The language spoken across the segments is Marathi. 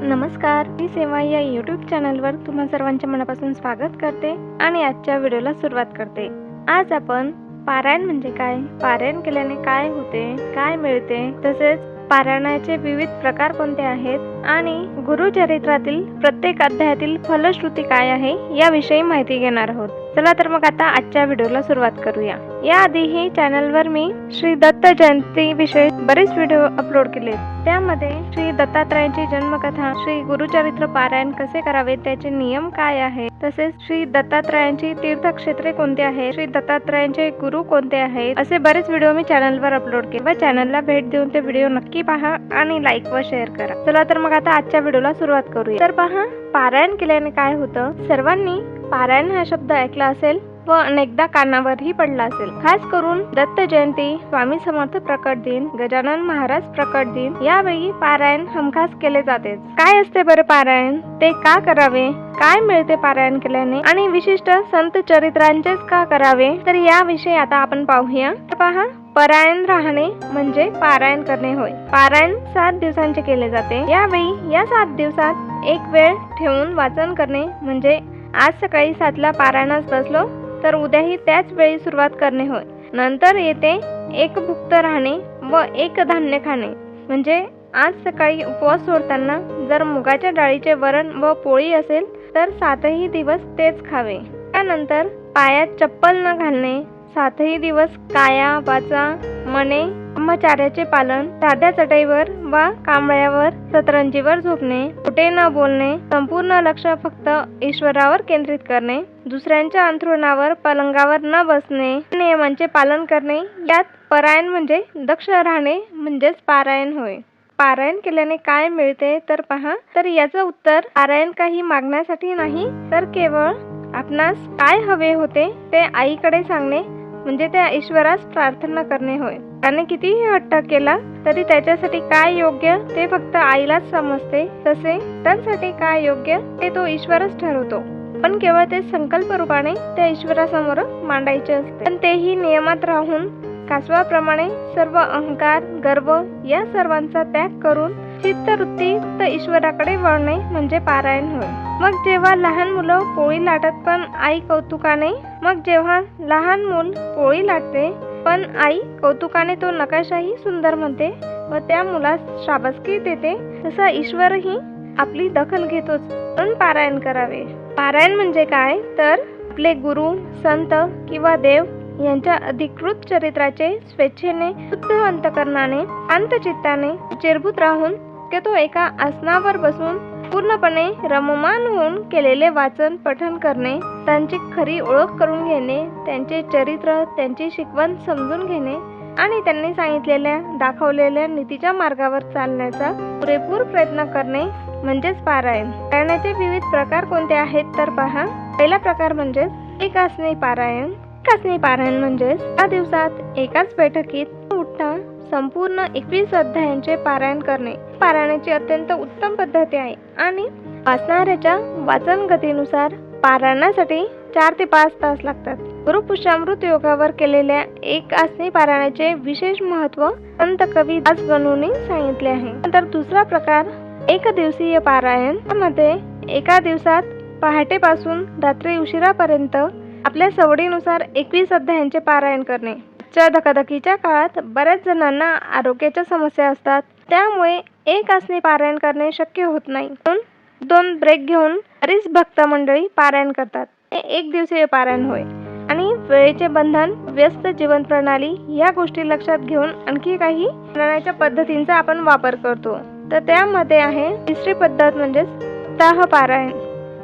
नमस्कार, मी सेवा या यूट्यूब चॅनलवर तुम्हा सर्वांचे मनापासून स्वागत करते आणि आजच्या व्हिडिओला सुरुवात करते। आज आपण पारायण म्हणजे काय, पारायण केल्याने काय होते, काय मिळते, तसेच पारायणाचे विविध प्रकार कोणते आहेत आणि गुरुचरित्रातील प्रत्येक अध्यायातील फलश्रुती काय आहे याविषयी माहिती घेणार आहोत। चला तर मग आता आजच्या व्हिडिओला सुरुवात करूया। याआधीही चॅनलवर मी श्री दत्त जयंती विषयी बरेच व्हिडिओ अपलोड केले। त्यामध्ये श्री दत्तात्रयांची जन्मकथा, श्री गुरुचरित्र पारायण कसे करावे, त्याचे नियम काय आहे, तसेच श्री दत्तात्रयांची तीर्थक्षेत्रे कोणती आहेत, श्री दत्तात्रयांचे गुरु कोणते आहेत, असे बरेच व्हिडिओ मी चॅनलवर अपलोड केले व चॅनलला भेट देऊन ते व्हिडिओ नक्की पहा आणि लाईक व शेअर करा। चला तर मग आता आजच्या व्हिडिओला सुरुवात करूया। तर पहा, पारायण केल्याने काय होतं। सर्वांनी पारायण हा शब्द ऐकला असेल व अनेकदा कानावरही पडला असेल। खास करून दत्त जयंती, स्वामी समर्थ प्रकट दिन, गजानन महाराज प्रकट दिन यावेळी पारायण हमखास केले जाते। काय असते बरं पारायण, ते का करावे, काय मिळते पारायण केल्याने आणि विशिष्ट संत चरित्रांचेच का करावे, तर याविषयी आता आपण पाहूया। तर पहा, पारायण राहणे म्हणजे पारायण करणे होय। पारायण 7 दिवसांचे केले जाते। यावेळी या 7 दिवसात एक वेळ ठेवून वाचन करणे म्हणजे आज सकाळी 7ला पारायणास बसलो तर उद्याही त्याच वेळी सुरुवात करणे होय। नंतर येते एक भुक्त राहणे व एक धान्य खाणे म्हणजे आज सकाळी उपवास सोडताना जर मुगाच्या डाळीचे वरण व पोळी असेल तर 7ही दिवस तेच खावे। त्यानंतर पायात चप्पल न घालणे, 7ही दिवस काया, वाचा, मने ब्रह्मचार्याचे पालन, साध्या चटईवर वा कांबळ्यावर सतरंजीवर झोपणे, खोटे न बोलणे, संपूर्ण लक्ष फक्त ईश्वरावर केंद्रित करणे, दुसऱ्यांच्या अंथरुणावर पलंगावर न बसणे, नियमांचे पालन करणे, यात पारायण म्हणजे दक्ष राहणे म्हणजेच पारायण होय। पारायण केल्याने काय मिळते तर पहा, तर याचं उत्तर पारायण काही मागण्यासाठी नाही तर केवळ आपणास काय हवे होते ते आईकडे सांगणे म्हणजे त्या ईश्वरास प्रार्थना करणे होय। त्याने कितीही हट्ट केला तरी त्याच्यासाठी काय योग्य ते फक्त आईलाच समजते, तसे त्यासाठी काय योग्य ते तो ईश्वरच ठरवतो। पण केवळ ते संकल्प रूपाने त्या ईश्वरासमोर मांडायचे असते। पण तेही नियमात राहून कासवाप्रमाणे सर्व अहंकार, गर्व या सर्वांचा त्याग करून चित्तवृत्ती फक्त ईश्वराकडे वळणे म्हणजे पारायण होय। मग जेव्हा लहान मुलं पोळी लाटत पण आई कौतुकाने, मग जेव्हा लहान मूल पोळी लाटते पण आई कौतुकाने तो नकाशाही सुंदर म्हणते व त्या मुलास शाबासकी देते, तसा ईश्वरही आपली दखल घेतोच। पण पारायण करावे। पारायण म्हणजे काय तर आपले गुरु, संत किंवा देव यांच्या अधिकृत चरित्राचे स्वेच्छेने, शुद्ध अंतकरणाने, शांत चित्ताने चिरभूत राहून तो एका आसनावर बसून पूर्णपणे रममान होऊन केलेले वाचन पठण करणे, त्यांची खरी ओळख करून घेणे, त्यांचे चरित्र, त्यांची शिकवण समजून घेणे आणि त्यांनी सांगितलेल्या, दाखवलेल्या नीतीच्या मार्गावर चालण्याचा पुरेपूर प्रयत्न करणे म्हणजेच पारायण। पारायणाचे विविध प्रकार कोणते आहेत तर पहा, पहिला प्रकार म्हणजे एकासनी पारायण। एकासनी पारायण म्हणजे त्या दिवसात एकाच बैठकीत उठता संपूर्ण 21 अध्यायांचे पारायण करणे। पारायणाची अत्यंत उत्तम पद्धती आहे आणि वाचणाऱ्याच्या वाचन गतीनुसार पारायणासाठी 4 ते 5 तास लागतात। गुरुपुष्यामृत योगावर केलेल्या एक आसनी पारायणाचे विशेष महत्त्व संत कवी दासगणूंनी सांगितले आहे। नंतर दुसरा प्रकार एक दिवसीय पारायण। यामध्ये एका दिवसात पहाटेपासून रात्री उशिरापर्यंत आपल्या सवडीनुसार 21 अध्यायांचे पारायण करणे। च्या धकाधकीच्या काळात बऱ्याच जणांना आरोग्याच्या समस्या असतात, त्यामुळे एक आसनी पारायण करणे शक्य होत नाही, म्हणून 2 ब्रेक घेऊन बरीच भक्त मंडळी पारायण करतात। हे एक दिवसीय पारायण होय आणि वेळेचे बंधन, व्यस्त जीवन प्रणाली या गोष्टी लक्षात घेऊन आणखी काही पारायणाच्या पद्धतींचा आपण वापर करतो। तर त्यामध्ये आहे तिसरी पद्धत म्हणजे सप्ताह पारायण।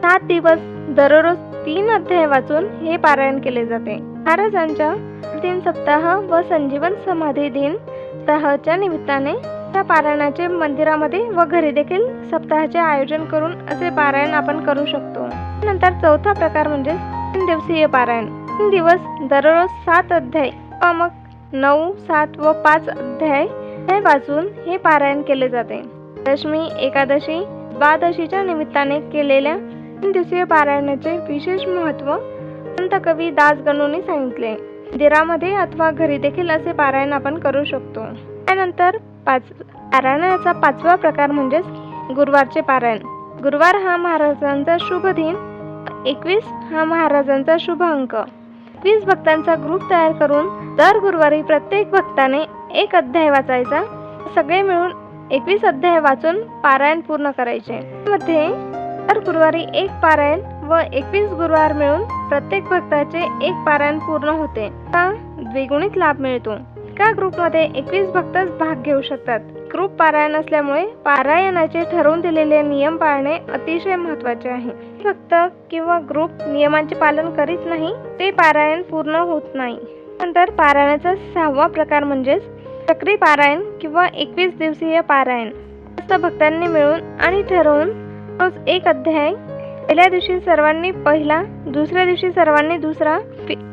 7 दिवस दररोज 3 अध्याय वाचून हे पारायण केले जाते। महाराजांच्या 3 सप्ताह व संजीवन समाधी दिन सप्ताहाच्या निमित्ताने त्या पारायणाचे मंदिरामध्ये व घरी देखील सप्ताहाचे आयोजन करून असे पारायण आपण करू शकतो। नंतर चौथा प्रकार म्हणजे 3 दिवसीय पारायण। 3 दिवस दररोज 7 अध्याय व मग 9, 7 व 5 अध्याय हे वाचून हे पारायण केले जाते। दशमी, एकादशी, द्वादशीच्या निमित्ताने केलेल्या 3 दिवसीय पारायणाचे विशेष महत्त्व संत कवी दासगणूंनी सांगितले। मंदिरामध्ये अथवा घरी देखील असे पारायण आपण करू शकतो. त्यानंतर पारायणाचा 5वा प्रकार म्हणजेच गुरुवारचे पारायण. गुरुवार हा महाराजांचा शुभ दिन, 21 हा महाराजांचा शुभ अंक. 21 भक्तांचा ग्रुप तयार करून दर गुरुवारी प्रत्येक भक्ताने एक अध्याय वाचायचा. सगळे मिळून 21 अध्याय वाचून पारायण पूर्ण करायचे. मध्ये दर गुरुवारी एक पारायण व 21 गुरुवार मिळून प्रत्येक भक्ताचे एक पारायण पूर्ण होते. हा द्विगुणित लाभ मिळतो. एका ग्रुपमध्ये 21 भक्तच भाग घेऊ शकतात. ग्रुप पारायण असल्यामुळे पारायणाचे ठरवून दिलेले नियम पाळणे अतिशय महत्त्वाचे आहे. भक्त किंवा ग्रुप नियमांचे पालन करीत नाही ते पारायण पूर्ण होत नाही. नंतर पारायणाचा 6वा प्रकार म्हणजेच चक्री पारायण किंवा 21 दिवसीय पारायण. भक्तांनी मिळून आणि ठरवून रोज एक अध्याय, पहिल्या दिवशी सर्वांनी पहिला, दुसऱ्या दिवशी सर्वांनी दुसरा,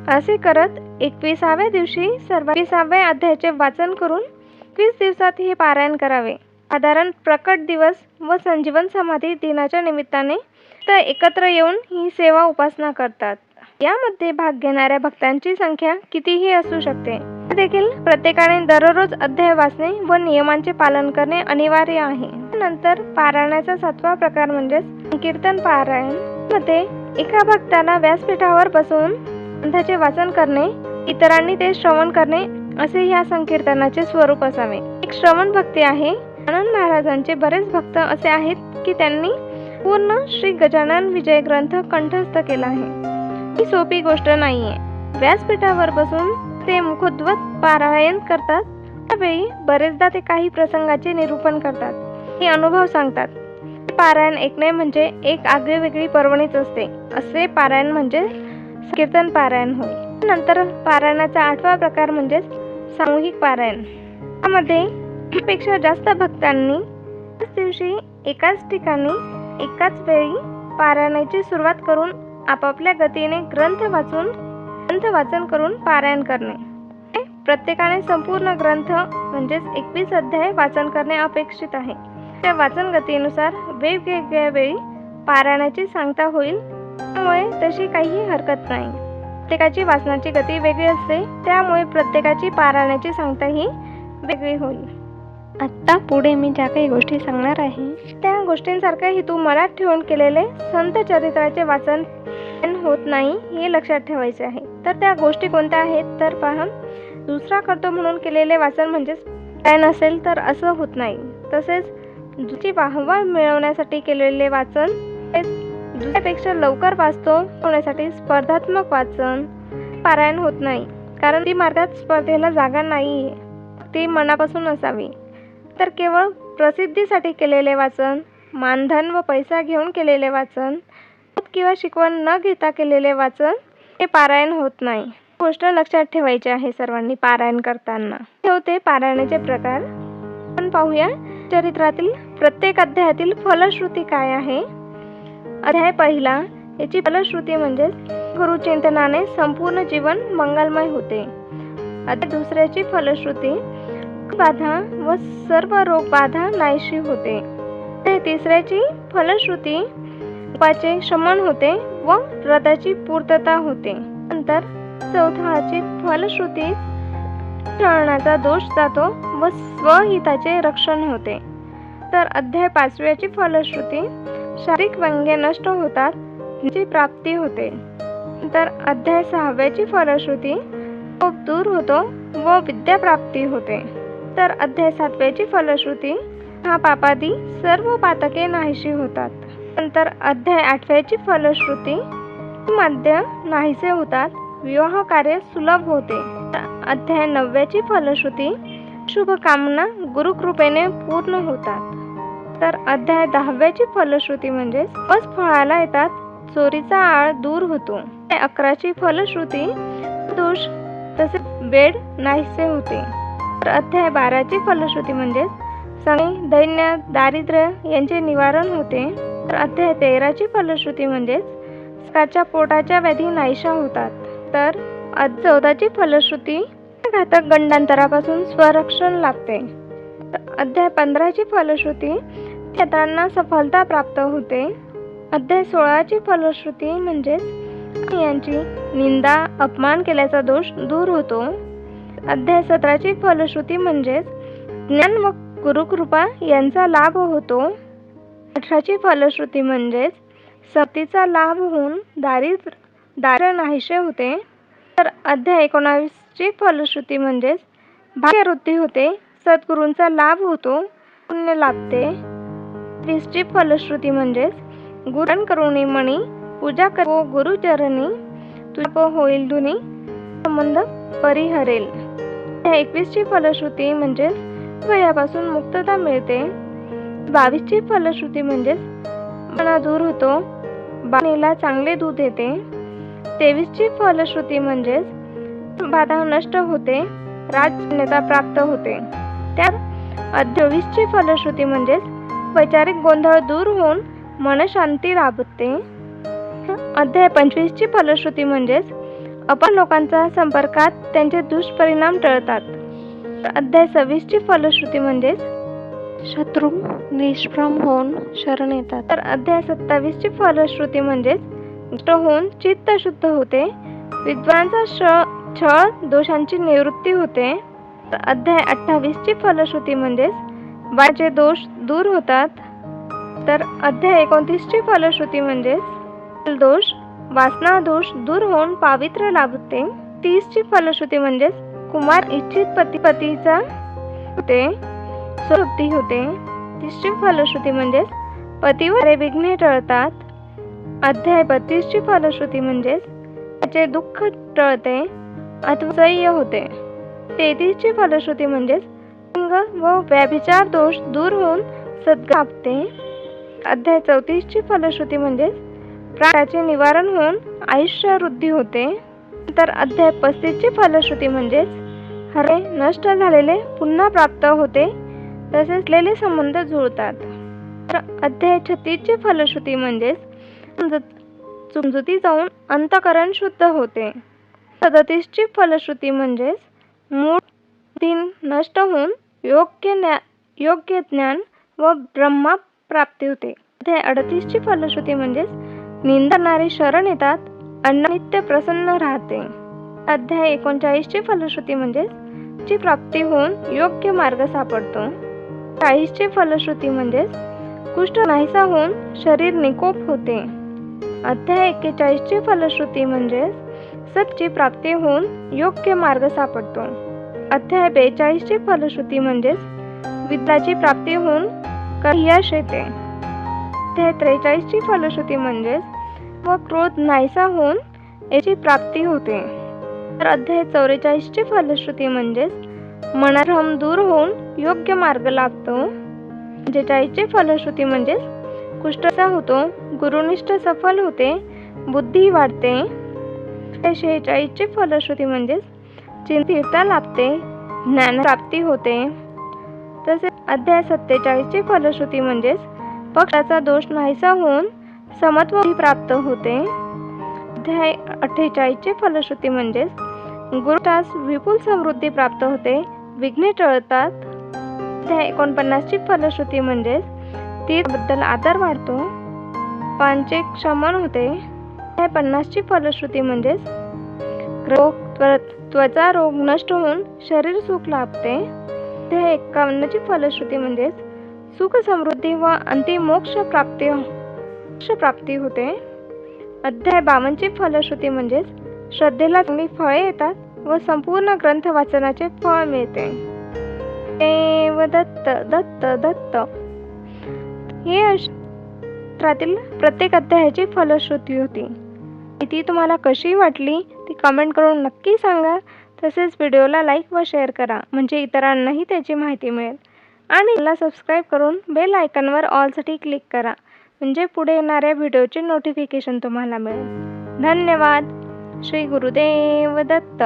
असे करत 21व्या दिवशी 21व्या अध्यायाचे वाचन करून 21 दिवसात हे पारायण करावे. साधारण प्रकट दिवस व संजीवन समाधी दिनाच्या निमित्ताने तर एकत्र येऊन ही सेवा उपासना करतात. यामध्ये भाग घेणाऱ्या भक्तांची संख्या कितीही असू शकते. देखील प्रत्येकाने दररोज अध्याय वाचणे व नियमांचे पालन करणे अनिवार्य आहे. नंतर पारायणाचा 7वा प्रकार म्हणजेच संकीर्तन पारायण. मध्ये एका भक्ताला व्यासपीठावर बसवून ग्रंथाचे वाचन करणे, इतरांनी ते श्रवण करणे असे या संकीर्तनाचे स्वरूप असावे. एक श्रवण भक्ती आहे. आनंद महाराजांचे बरेच भक्त असे आहेत की त्यांनी पूर्ण श्री गजानन विजय ग्रंथ कंठस्थ केला आहे. ही सोपी गोष्ट नाहीये. व्यासपीठावर बसून ते मुखोद्गत पारायण करतात. त्यावेळी बरेचदा ते काही प्रसंगाचे निरूपण करतात. हे अनुभव सांगतात. पारायण ऐकणे म्हणजे एक आगळीवेगळी पर्वणीच असते. असे पारायण म्हणजे कीर्तन पारायण होय. नंतर पारायणाचा 8वा प्रकार म्हणजे सामूहिक पारायण. यामध्ये पेक्षा जास्त भक्तांनी त्याच दिवशी एकाच ठिकाणी एकाच वेळी पारायणाची सुरुवात करून आपापल्या गतीने ग्रंथ वाचन करून पारायण करणे. प्रत्येकाने संपूर्ण ग्रंथ म्हणजेच 21 अध्याय वाचन करणे अपेक्षित आहे. त्या वाचन गतीनुसार वेगवेगळ्या वेळी पारायणाची सांगता होईल. त्यामुळे तशी काही हरकत नाही. प्रत्येकाची वाचनाची गती वेगळी असते. त्यामुळे प्रत्येकाची पारायणाची सांगता ही वेगळी होईल. आता पुढे मी ज्या काही गोष्टी सांगणार आहे त्या गोष्टींसारखे हेतू मनात ठेवून केलेले संत चरित्राचे वाचन होत नाही हे लक्षात ठेवायचे आहे. तर त्या गोष्टी कोणत्या आहेत तर पहा. दुसरा करतो म्हणून केलेले वाचन म्हणजेच पारायण असेल तर असं होत नाही. तसेच दुसरी वाहवा मिळवण्यासाठी केलेले वाचन दुसऱ्यापेक्षा लवकर वाचतो होण्यासाठी स्पर्धात्मक वाचन पारायण होत नाही. कारण ती मार्गात स्पर्धेला जागा नाहीये. ती मनापासून असावी. तर केवळ प्रसिद्धीसाठी केलेले वाचन, मानधन व पैसा घेऊन केलेले वाचन किंवा शिकवण न घेता केलेले वाचन हे पारायण होत नाही. गोष्ट लक्षात ठेवायची आहे सर्वांनी पारायण करताना. होते पारायणाचे प्रकार. आपण पाहूया चरित्रातील प्रत्येक अध्यायातील फलश्रुती काय आहे. अध्याय पहिला याची फलश्रुती म्हणजे गुरुचिंतनाने संपूर्ण जीवन मंगलमय होते. अध्याय दुसऱ्याची फलश्रुती बाधा व सर्व रोग बाधा नाहीशी होते. अध्याय तिसऱ्याची फलश्रुती पापाचे शमन होते व व्रताची पूर्तता होते. नंतर चौथाची फलश्रुती टळण्याचा दोष जातो व स्वहिताचे रक्षण होते. तर अध्याय 5व्याची फलश्रुती शारीरिक व्यंग्य नष्ट होतात ची प्राप्ती होते. तर अध्याय 6व्याची फलश्रुती कोप दूर होतो व विद्या प्राप्ती होते. तर अध्याय 7व्याची फलश्रुती हा पापादी सर्व पातके नाहीशी होतात. नंतर अध्याय 8व्याची फलश्रुती मध्य नाहीसे होतात. विवाह कार्य सुलभ होते. अध्याय 9व्याची फलश्रुती शुभ कामना गुरुकृपेने पूर्ण होतात. तर अध्याय 10व्याची फलश्रुती म्हणजे बस फळाला येतात. चोरीचा आळ दूर होतो. 11ची फलश्रुती दोष तसे बेड नाहीसे होते. तर अध्याय 12ची फलश्रुती म्हणजे सणी दैन्य दारिद्र्य यांचे निवारण होते. तर अध्याय 13ची फलश्रुती म्हणजे काच्या पोटाच्या व्याधी नाहीशा होतात. तर 14ची फलश्रुती घातक गंडांतरापासून स्वरक्षण लाभते. अध्याय 15ची फलश्रुती यत्नांना सफलता प्राप्त होते. अध्याय 16ची फलश्रुती म्हणजे यांची निंदा अपमान केल्याचा दोष दूर होतो. अध्याय 17ची फलश्रुती म्हणजेच ज्ञान व गुरुकृपा यांचा लाभ होतो. 18ची फलश्रुती म्हणजेच सक्तीचा लाभ होऊन दारिद्र्य नाहीसे होते. तर अध्याय 19ची फलश्रुती म्हणजेच भाग्यवृद्धी होते, सद्गुरूंचा लाभ होतो, पुण्य लाभते. 20ची फलश्रुती म्हणजेच गुरुन करुणी मणी पूजा करो गुरुचरणी तुझा होईल धुनी संबंध परिहरेल. 21ची फलश्रुती म्हणजेच वयापासून मुक्तता मिळते. 22ची फलश्रुती म्हणजेच मना दूर होतो, बाणीला चांगले दूध येते. 23ची फलश्रुती म्हणजेच बाधा नष्ट होते, राजन्यता प्राप्त होते. त्यात 24ची फलश्रुती म्हणजेच वैचारिक गोंधळ दूर होऊन मनशांती लाभते. अध्याय 25ची फलश्रुती म्हणजेच आपण लोकांच्या संपर्कात त्यांचे दुष्परिणाम टळतात. अध्याय 26ची फलश्रुती म्हणजेच शत्रू निष्प्रम होऊन शरण येतात. तर अध्याय 27ची फलश्रुती म्हणजेच नष्ट होऊन चित्त शुद्ध होते, विद्वानांचा छळ दोषांची निवृत्ती होते. अध्याय 28ची फलश्रुती म्हणजेच बाळाचे दोष दूर होतात. तर अध्याय 29ची फलश्रुती म्हणजेच दोष वासना दोष दूर होऊन पावित्र्य लाभते. 30ची फलश्रुती म्हणजेच कुमार इच्छित पतीचा होते, स्ववृत्ती होते. 30ची फलश्रुती म्हणजेच पतीवर विघ्ने टळतात. अध्याय 32ची फलश्रुती म्हणजेच त्याचे दुःख टळते, आत्मसह्य होते. 33ची फलश्रुती म्हणजेच लिंग व व्याभिचार दोष दूर होऊन सद्गती लाभते. अध्याय 34ची फलश्रुती म्हणजेच प्राण्याचे निवारण होऊन आयुष्य वृद्धी होते. तर अध्याय 35ची फलश्रुती म्हणजेच हरे नष्ट झालेले पुन्हा प्राप्त होते, तसेच लेले संबंध जुळतात. तर अध्याय 36ची फलश्रुती म्हणजेच समजुती जाऊन अंतःकरण शुद्ध होते. 37ची फलश्रुती म्हणजेच मूळ दिन नष्ट होऊन योग्य ज्ञान व ब्रह्मा प्राप्ती होते. अध्याय 38ची फलश्रुती म्हणजेच निंदणारे शरण येतात, अनित्य प्रसन्न राहते. अध्याय 39ची फलश्रुती म्हणजेच ची प्राप्ती होऊन योग्य मार्ग सापडतो. 40ची फलश्रुती म्हणजेच कुष्ठ नाहीसा होऊन शरीर निकोप होते. अध्याय 41ची फलश्रुती म्हणजेच सतची प्राप्ती होऊन योग्य मार्ग सापडतो. अध्याय 42ची फलश्रुती म्हणजेच विद्याची प्राप्ती होऊन यश येते. अध्याय 43ची फलश्रुती म्हणजेच व क्रोध नाहीसा होऊन याची प्राप्ती होते. तर अध्याय 44ची फलश्रुती म्हणजेच मनोभ्रम दूर होऊन योग्य मार्ग लाभतो. 45ची फलश्रुती म्हणजेच कुष्ठसा होतो, गुरुनिष्ठ सफल होते, बुद्धी वाढते. 46ची फलश्रुती म्हणजेच चिंतीर्था लाभते, ज्ञान प्राप्ती होते. तसेच अध्याय 47ची फलश्रुती म्हणजेच पक्षाचा दोष नाहीसा होऊन समत्व प्राप्त होते. अध्याय 48ची फलश्रुती म्हणजेच गुरुटास विपुल समृद्धी प्राप्त होते, विघ्ने टळतात. अध्याय 49ची फलश्रुती म्हणजेच तीर्थबद्दल आदर वाढतो, पांचे क्षमन होते. अध्याय 50ची फलश्रुती म्हणजेच त्वचा रोग नष्ट होऊन शरीर सुख लाभते. अध्याय 51ची फलश्रुती म्हणजेच सुख समृद्धी व अंतिम मोक्ष प्राप्ती होते. अध्याय 52ची फलश्रुती म्हणजेच श्रद्धेला चांगली फळे येतात व संपूर्ण ग्रंथ वाचनाचे फळ मिळते. देव दत्त दत्त दत्त हे अशातील प्रत्येक अध्यायाची फलश्रुती होती. ती तुम्हाला कशी वाटली ती कमेंट करून नक्की सांगा. तसेच व्हिडिओला लाईक व शेअर करा, म्हणजे इतरांनाही त्याची माहिती मिळेल. आणि मला सबस्क्राईब करून बेल आयकॉनवर ऑलसाठी क्लिक करा, म्हणजे पुढे येणाऱ्या व्हिडिओचे नोटिफिकेशन तुम्हाला मिळेल. धन्यवाद. श्री गुरुदेव दत्त.